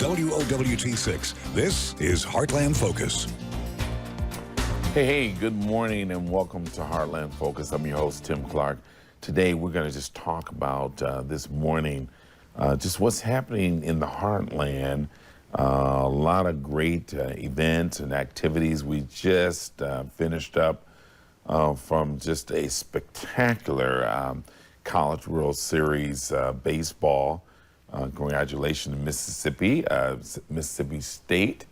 WOWT6. This is Heartland Focus. Hey, good morning and welcome to Heartland Focus. I'm your host, Tim Clark. Today we're going to just talk about this morning, just what's happening in the Heartland. A lot of great events and activities. We just finished up from just a spectacular College World Series baseball. Congratulations to Mississippi, Mississippi State,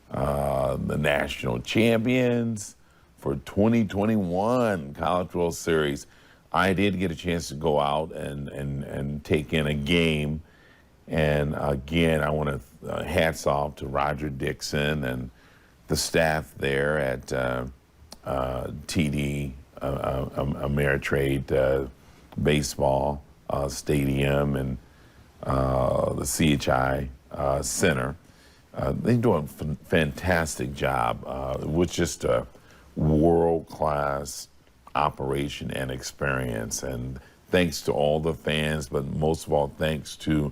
the national champions for 2021 College World Series. I did get a chance to go out and take in a game. And again, I want to hats off to Roger Dixon and the staff there at TD Ameritrade Baseball Stadium and the CHI Center. They're doing a fantastic job with just a world-class operation and experience. And thanks to all the fans, but most of all, thanks to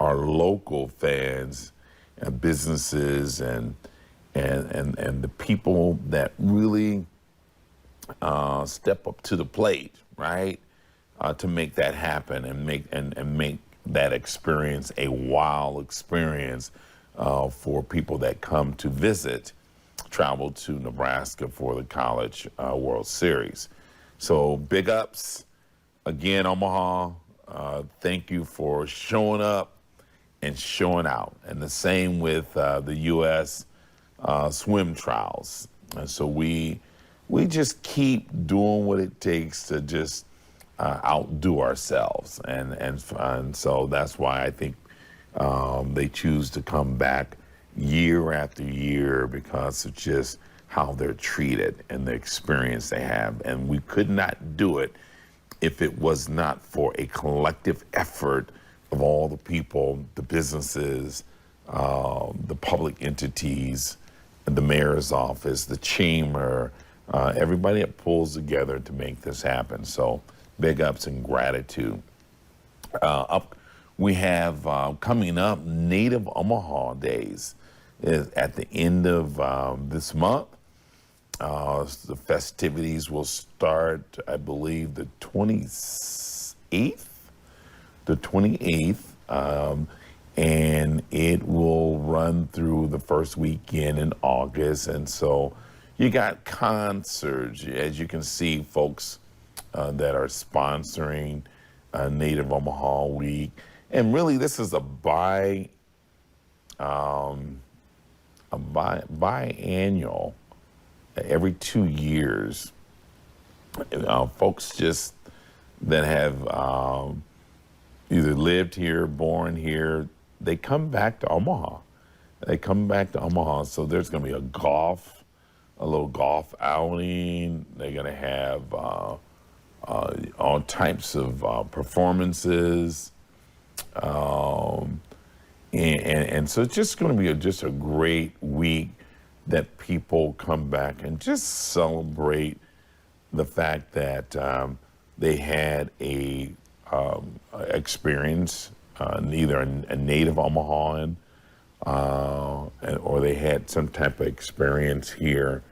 our local fans and businesses and the people that really step up to the plate, right, to make that happen and make that experience a wow experience for people that come to visit, travel to Nebraska for the College World Series. So big ups again, Omaha. Thank you for showing up and showing out. And the same with the U.S. Swim trials. And so we just keep doing what it takes to just outdo ourselves. And so that's why I think they choose to come back year after year, because of just how they're treated and the experience they have. And we could not do it if it was not for a collective effort of all the people, the businesses, the public entities, the mayor's office, the chamber, everybody that pulls together to make this happen. So big ups and gratitude. We have coming up Native Omaha Days is at the end of this month. The festivities will start, I believe, the 28th. And it will run through the first weekend in August. And so you got concerts, as you can see, folks that are sponsoring Native Omaha Week. And really, this is a biannual, every 2 years. Folks just that have either lived here, born here, they come back to Omaha. So there's going to be a little golf outing. They're going to have all types of performances. And so it's just going to be just a great week that people come back and just celebrate the fact that they had a experience, either a native Omahan or they had some type of experience here.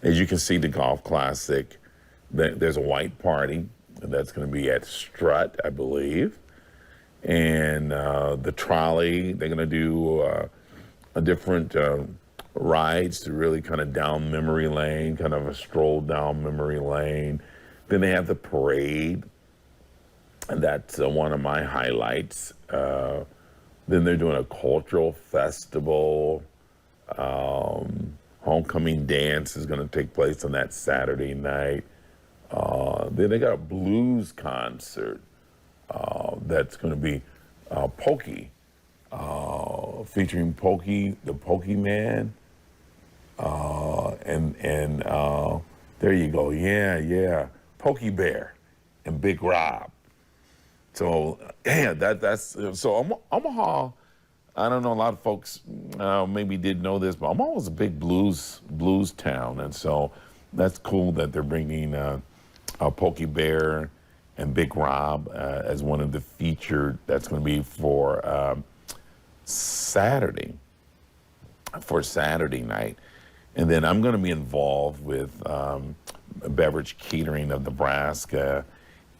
As you can see, the Golf Classic, there's a white party that's going to be at Strut, I believe. And the trolley, they're going to do a different rides to really kind of down memory lane, kind of a stroll down memory lane. Then they have the parade, and that's one of my highlights. Then they're doing a cultural festival. Homecoming dance is going to take place on that Saturday night. Then they got a blues concert. That's going to be Pokey, featuring Pokey, the Pokeyman, and there you go, yeah, Pokey Bear and Big Rob. So yeah, that's so Omaha. I don't know, a lot of folks maybe did know this, but Omaha was a big blues town, and so that's cool that they're bringing Pokey Bear and Big Rob as one of the featured. That's going to be for Saturday for Saturday night. And then I'm going to be involved with Beverage Catering of Nebraska.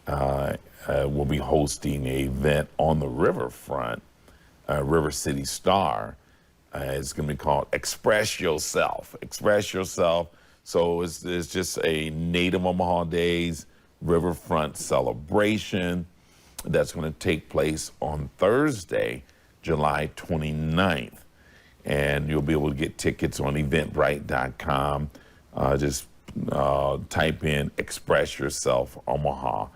We'll be hosting an event on the riverfront, River City Star. It's going to be called Express Yourself. Express Yourself. So it's just a Native Omaha Days riverfront celebration that's going to take place on Thursday, July 29th. And you'll be able to get tickets on eventbrite.com. Just type in Express Yourself Omaha,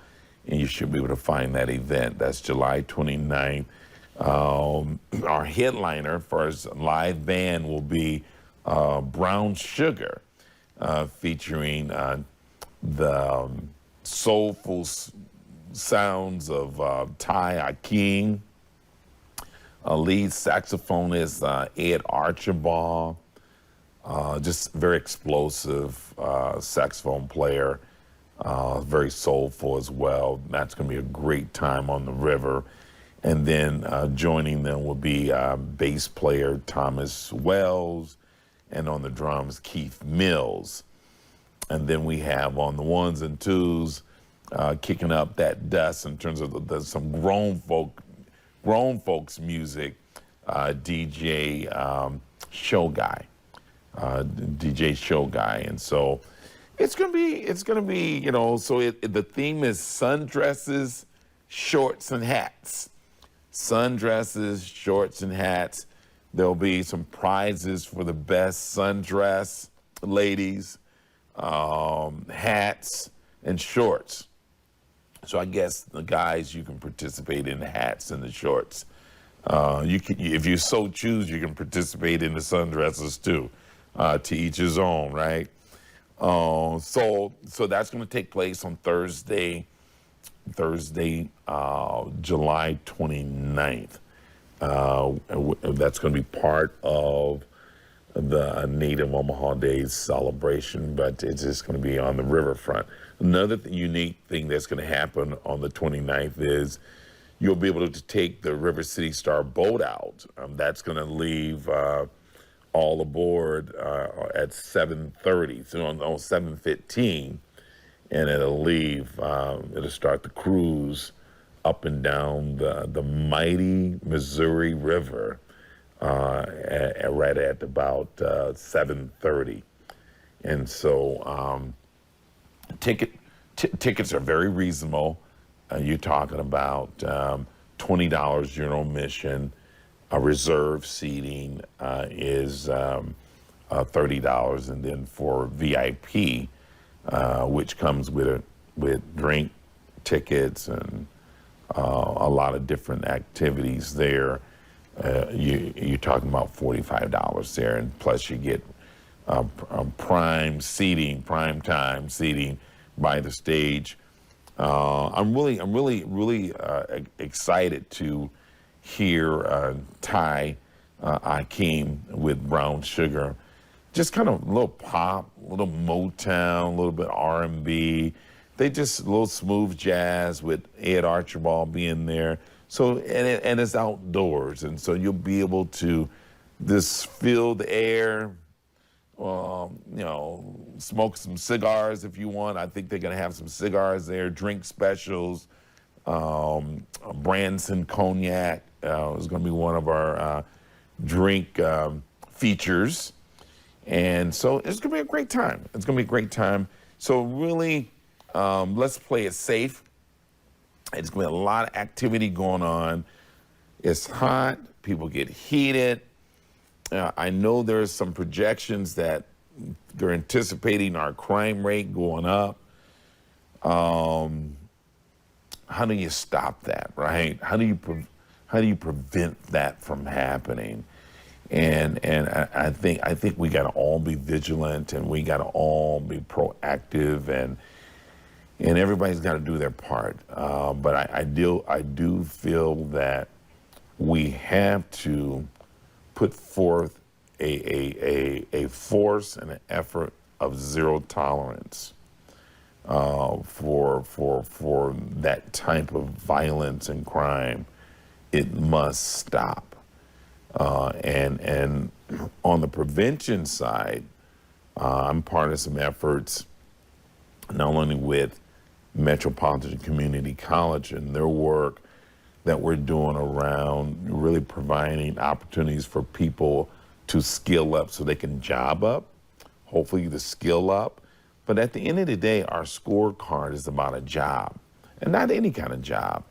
and you should be able to find that event. That's July 29th. Our headliner for our live band will be Brown Sugar, featuring the soulful sounds of Ty Aking, lead saxophonist Ed Archibald, just very explosive saxophone player, very soulful as well. That's going to be a great time on the river. And then joining them will be bass player Thomas Wells, and on the drums, Keith Mills. And then we have on the ones and twos, kicking up that dust in terms of some grown folks music, DJ Show Guy, DJ Show Guy. And so it's gonna be, you know, so the theme is sundresses, shorts, and hats. Sundresses, shorts, and hats. There'll be some prizes for the best sundress ladies, hats, and shorts. So I guess the guys, you can participate in the hats and the shorts. You can, if you so choose, you can participate in the sundresses too. To each his own, right? So that's going to take place on Thursday, July 29th. That's going to be part of the Native Omaha Days celebration, but it's just going to be on the riverfront. Another unique thing that's going to happen on the 29th is you'll be able to take the River City Star boat out. That's going to leave all aboard at 7:30, so on 7:15, and it'll leave. It'll start the cruise up and down the mighty Missouri River right at about 7:30, and so tickets are very reasonable. You're talking about $20 general admission. Reserve seating is $30, and then for VIP, which comes with drink tickets and a lot of different activities there, you're talking about $45 there, and plus you get prime time seating by the stage. I'm really excited to hear Ty Akeem with Brown Sugar. Just kind of a little pop, a little Motown, a little bit R&B. They just a little smooth jazz with Ed Archibald being there. So and it's outdoors, and so you'll be able to just feel the air. Smoke some cigars if you want. I think they're gonna have some cigars there. Drink specials. Branson Cognac is going to be one of our drink features. And so it's going to be a great time. It's going to be a great time. So really, let's play it safe. It's going to be a lot of activity going on. It's hot. People get heated. I know there's some projections that they're anticipating our crime rate going up. How do you stop that, right? How do you prevent that from happening? And I think we got to all be vigilant, and we got to all be proactive, and everybody's got to do their part. But I do feel that we have to put forth a force and an effort of zero tolerance for that type of violence and crime. It must stop. And on the prevention side, I'm part of some efforts, not only with Metropolitan Community College and their work that we're doing around really providing opportunities for people to skill up so they can job up, hopefully to skill up. But at the end of the day, our scorecard is about a job, and not any kind of job,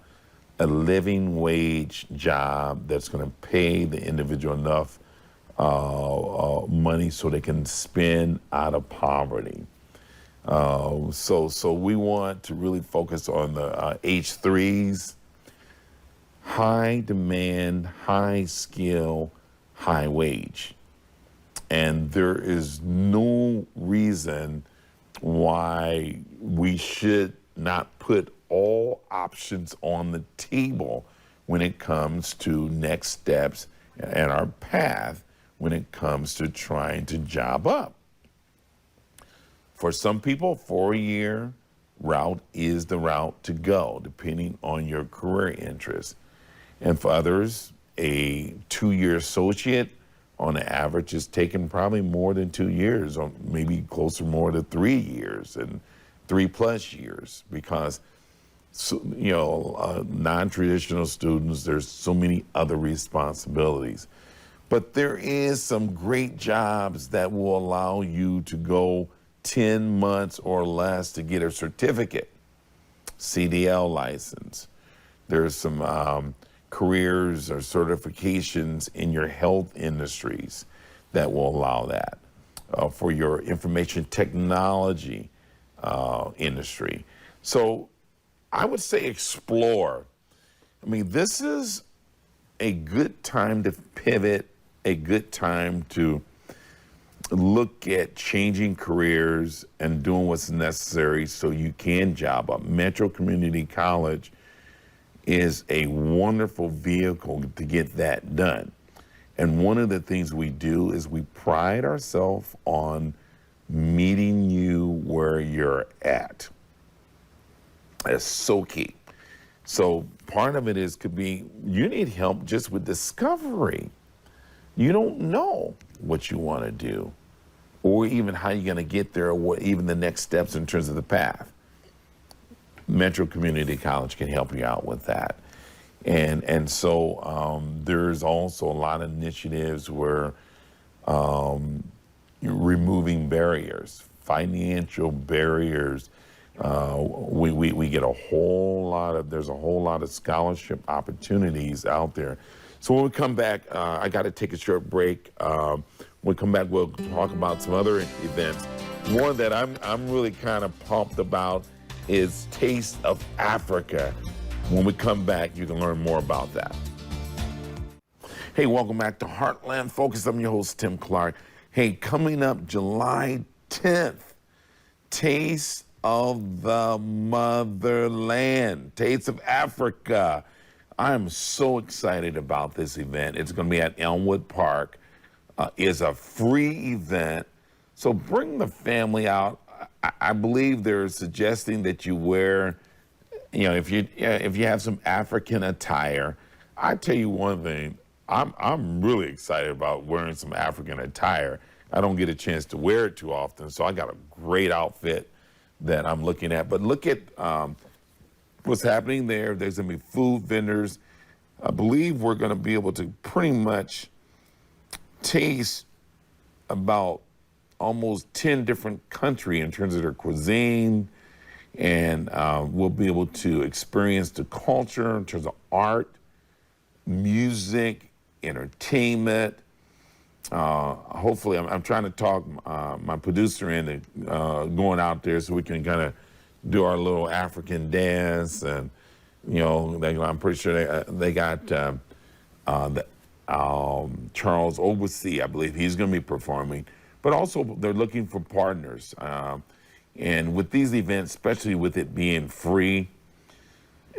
a living wage job that's going to pay the individual enough money so they can spend out of poverty. So we want to really focus on the H3s, high demand, high skill, high wage. And there is no reason why we should not put all options on the table when it comes to next steps and our path when it comes to trying to job up. For some people, 4-year route is the route to go, depending on your career interests. And for others, a 2-year associate on average is taking probably more than 2 years, or maybe closer more to 3 years and 3+ years, because non-traditional students, there's so many other responsibilities. But there is some great jobs that will allow you to go 10 months or less to get a certificate, CDL license. There's some careers or certifications in your health industries that will allow that. For your information technology industry. So I would say explore. I mean, this is a good time to pivot, a good time to look at changing careers and doing what's necessary so you can job up. Metro Community College is a wonderful vehicle to get that done. And one of the things we do is we pride ourselves on meeting you where you're at. That's so key. So part of it could be you need help just with discovery. You don't know what you want to do, or even how you're going to get there, or what even the next steps in terms of the path. Metro Community College can help you out with that. And so there's also a lot of initiatives where you're removing barriers, financial barriers. We get there's a whole lot of scholarship opportunities out there. So when we come back, I got to take a short break. When we come back, we'll talk about some other events. One that I'm really kind of pumped about is Taste of Africa. When we come back, you can learn more about that. Hey, welcome back to Heartland Focus. I'm your host, Tim Clark. Hey, coming up July 10th, Taste of the Motherland, Taste of Africa. I'm so excited about this event. It's going to be at Elmwood Park. It's a free event, so bring the family out. I believe they're suggesting that you wear, if you have some African attire. I tell you one thing, I'm really excited about wearing some African attire. I don't get a chance to wear it too often, so I got a great outfit that I'm looking at. But look at what's happening there. There's going to be food vendors. I believe we're going to be able to pretty much taste about almost 10 different countries in terms of their cuisine, and we'll be able to experience the culture in terms of art, music, entertainment. Hopefully, I'm trying to talk my producer into going out there so we can kind of do our little African dance, and I'm pretty sure they got Charles Obusi, I believe he's going to be performing. But also they're looking for partners, and with these events, especially with it being free,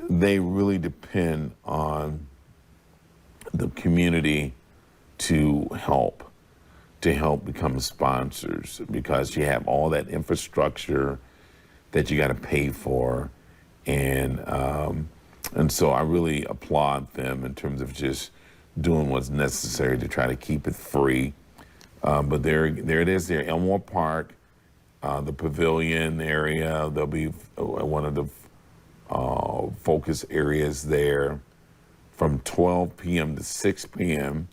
they really depend on the community to help become sponsors, because you have all that infrastructure that you got to pay for, and so I really applaud them in terms of just doing what's necessary to try to keep it free. But there it is there, Elmore Park, the pavilion area. There'll be one of the focus areas there from 12 p.m. to 6 p.m.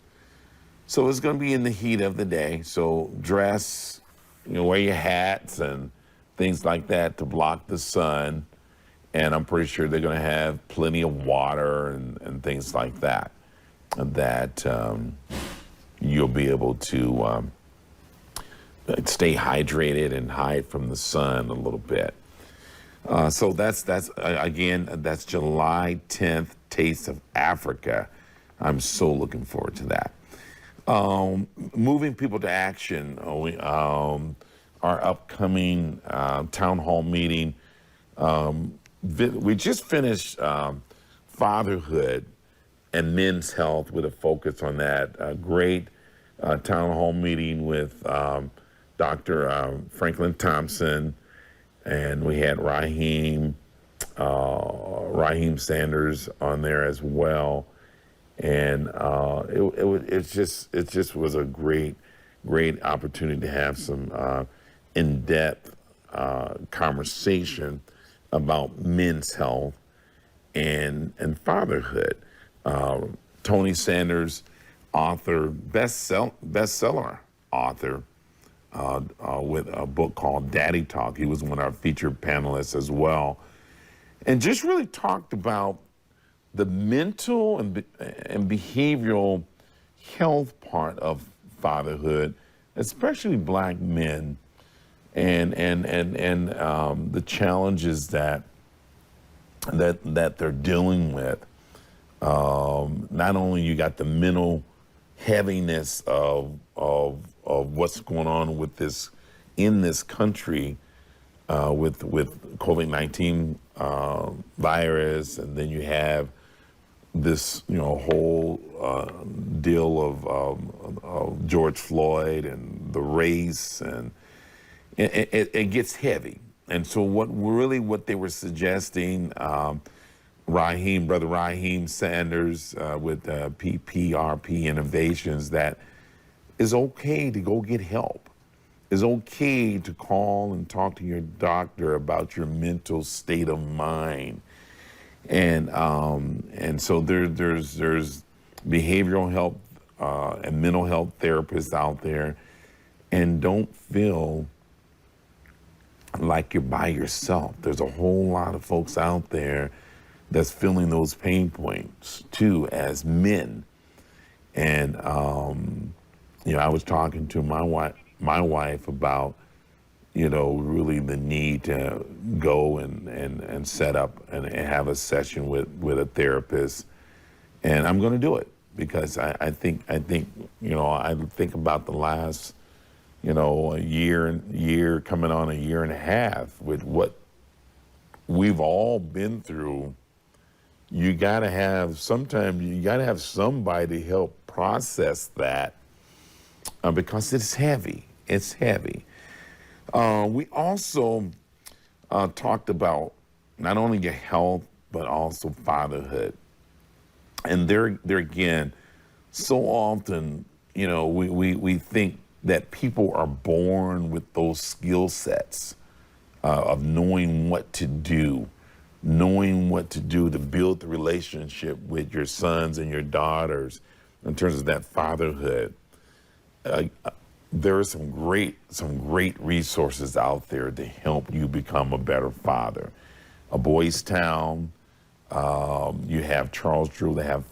So it's going to be in the heat of the day. So dress, wear your hats and things like that to block the sun. And I'm pretty sure they're going to have plenty of water and things like that, you'll be able to stay hydrated and hide from the sun a little bit. So that's July 10th, Taste of Africa. I'm so looking forward to that. Moving people to action, our upcoming town hall meeting. We just finished fatherhood and men's health with a focus on that. A great town hall meeting with Dr. Franklin Thompson, and we had Raheem Sanders on there as well. And it just was a great opportunity to have some in-depth conversation about men's health and fatherhood. Tony Sanders, author, bestseller author, with a book called Daddy Talk. He was one of our featured panelists as well, and just really talked about the mental and behavioral health part of fatherhood, especially Black men, and the challenges that they're dealing with. Not only you got the mental heaviness of what's going on with this in this country with COVID-19 virus, and then you have this whole deal of George Floyd and the race, and it gets heavy. And so what they were suggesting, Brother Raheem Sanders with PPRP Innovations, that it's okay to go get help. It's okay to call and talk to your doctor about your mental state of mind. And so there's behavioral health and mental health therapists out there, and don't feel like you're by yourself. There's a whole lot of folks out there that's feeling those pain points too as men. And I was talking to my wife about really the need to go and set up and have a session with a therapist, and I'm going to do it because I think I think about the last a year coming on a year and a half with what we've all been through. You got to have somebody to help process that because it's heavy. It's heavy. We also talked about not only your health, but also fatherhood. And there again, so often, we think that people are born with those skill sets of knowing what to do to build the relationship with your sons and your daughters in terms of that fatherhood. There are some great resources out there to help you become a better father. A Boys Town, you have Charles Drew, they have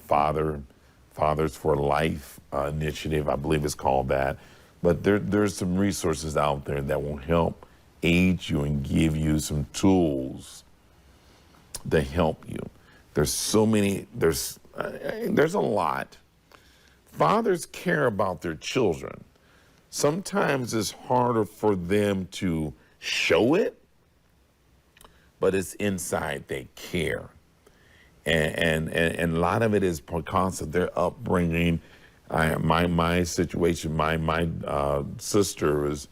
Fathers for Life initiative, I believe it's called that. But there's some resources out there that will help aid you and give you some tools to help you. There's so many, there's a lot. Fathers care about their children. Sometimes it's harder for them to show it, but it's inside they care. And a lot of it is because of their upbringing. My situation, my sister was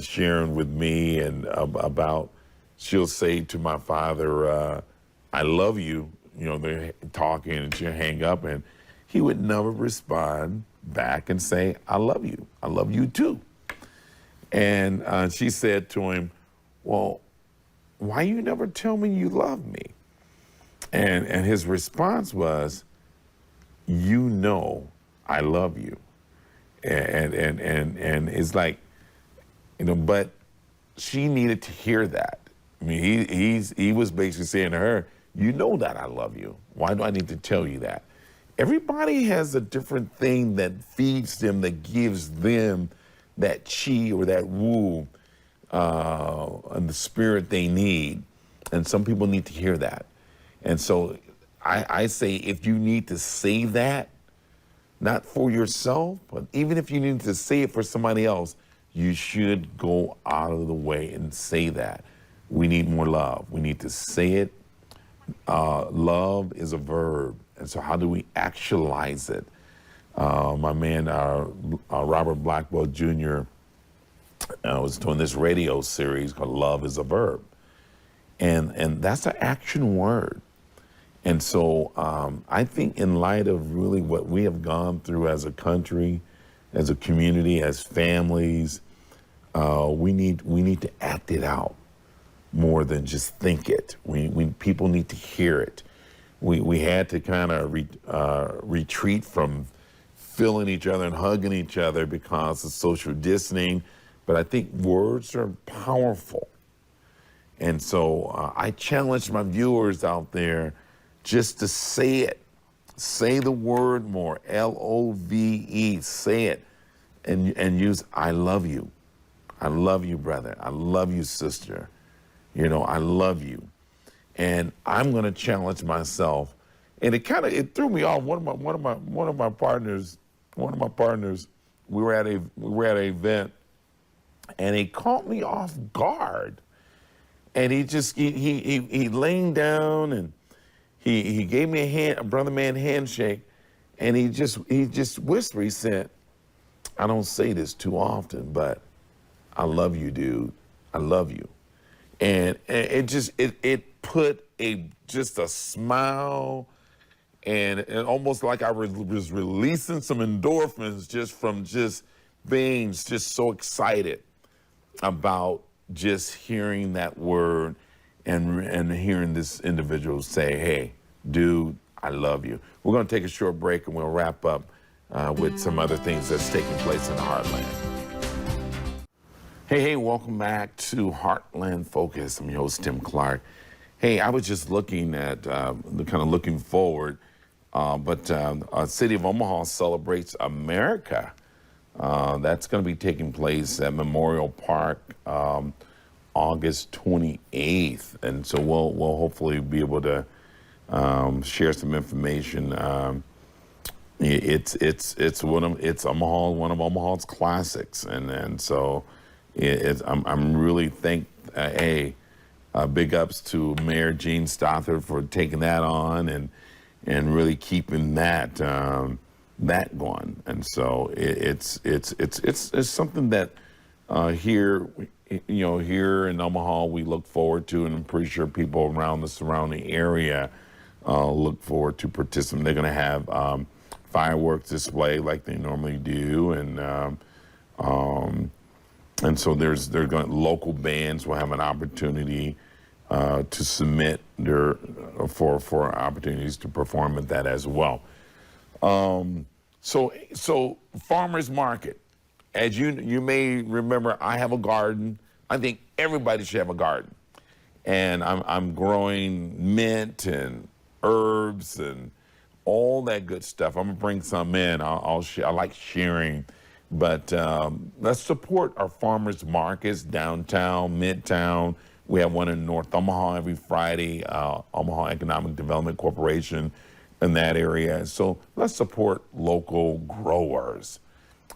sharing with me and about, she'll say to my father, I love you, they're talking, and she'll hang up, and he would never respond back and say, I love you. I love you too. And she said to him, well, why you never tell me you love me? And his response was, you know I love you. And it's like, but she needed to hear that. I mean, he was basically saying to her, you know that I love you. Why do I need to tell you that? Everybody has a different thing that feeds them, that gives them that chi or that woo and the spirit they need. And some people need to hear that. And so I say, if you need to say that, not for yourself, but even if you need to say it for somebody else, you should go out of the way and say that. We need more love. We need to say it. Love is a verb. And so how do we actualize it? My man, Robert Blackwell Jr. Was doing this radio series called Love is a Verb. And that's an action word. And so I think in light of really what we have gone through as a country, as a community, as families, we need to act it out more than just think it. People need to hear it. We had to kind of retreat from feeling each other and hugging each other because of social distancing. But I think words are powerful. And so I challenge my viewers out there just to say it. Say the word more, L-O-V-E, say it. And use, I love you. I love you, brother. I love you, sister. I love you. And I'm going to challenge myself. And it threw me off. One of my partners, we were at an event, and he caught me off guard. And he laying down, and he gave me a brother man handshake, and he just whispered. He said, I don't say this too often, but I love you, dude. I love you. And it put just a smile, and almost like I was releasing some endorphins just from just being just so excited about just hearing that word and hearing this individual say, hey, dude, I love you. We're going to take a short break, and we'll wrap up with some other things that's taking place in the Heartland. Hey, welcome back to Heartland Focus. I'm your host, Tim Clark. Hey, I was just looking at, looking forward, but City of Omaha celebrates America. That's going to be taking place at Memorial Park August 28th. And so we'll hopefully be able to share some information. It's one of Omaha's classics, and so I'm really big ups to Mayor Gene Stothard for taking that on and really keeping that going. And so it's something that here in Omaha we look forward to, and I'm pretty sure people around the surrounding area look forward to participating. They're going to have fireworks display like they normally do, and so local bands will have an opportunity to submit for opportunities to perform at that as well. So farmers market, as you may remember, I have a garden. I think everybody should have a garden, and I'm growing mint and herbs and all that good stuff. I'm gonna bring some in. I'll share. I like sharing. But let's support our farmers markets downtown, midtown. We have one in North Omaha every Friday, Omaha Economic Development Corporation in that area. So let's support local growers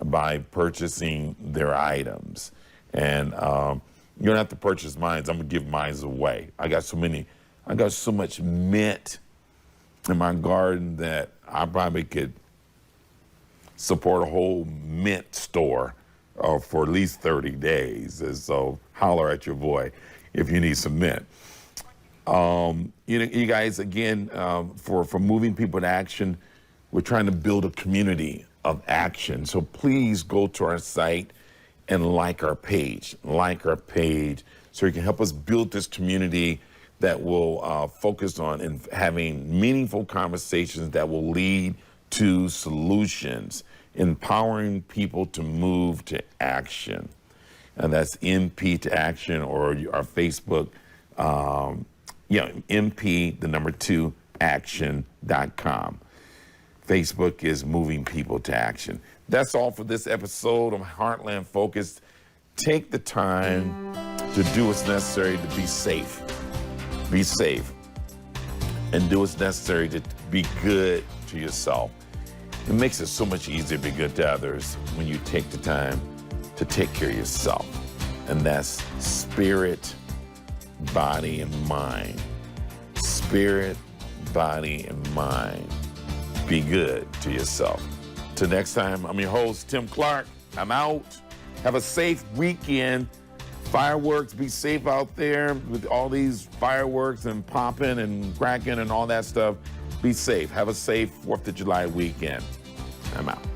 by purchasing their items. And you don't have to purchase mine. I'm gonna give mine away. I got so much mint in my garden that I probably could support a whole mint store for at least 30 days. And so holler at your boy if you need some mint. You guys, again, for moving people to action, We're trying to build a community of action. So please go to our site and like our page so you can help us build this community that will focus on and having meaningful conversations that will lead to solutions, empowering people to move to action. And that's MP to Action, or our Facebook, MP, the number 2, action.com. Facebook is moving people to action. That's all for this episode of Heartland Focus. Take the time to do what's necessary to be safe. Be safe. And do what's necessary to be good to yourself. It makes it so much easier to be good to others when you take the time to take care of yourself. And that's spirit, body, and mind. Spirit, body, and mind. Be good to yourself. Till next time, I'm your host, Tim Clark. I'm out. Have a safe weekend. Fireworks, be safe out there with all these fireworks and popping and cracking and all that stuff. Be safe. Have a safe 4th of July weekend. I'm out.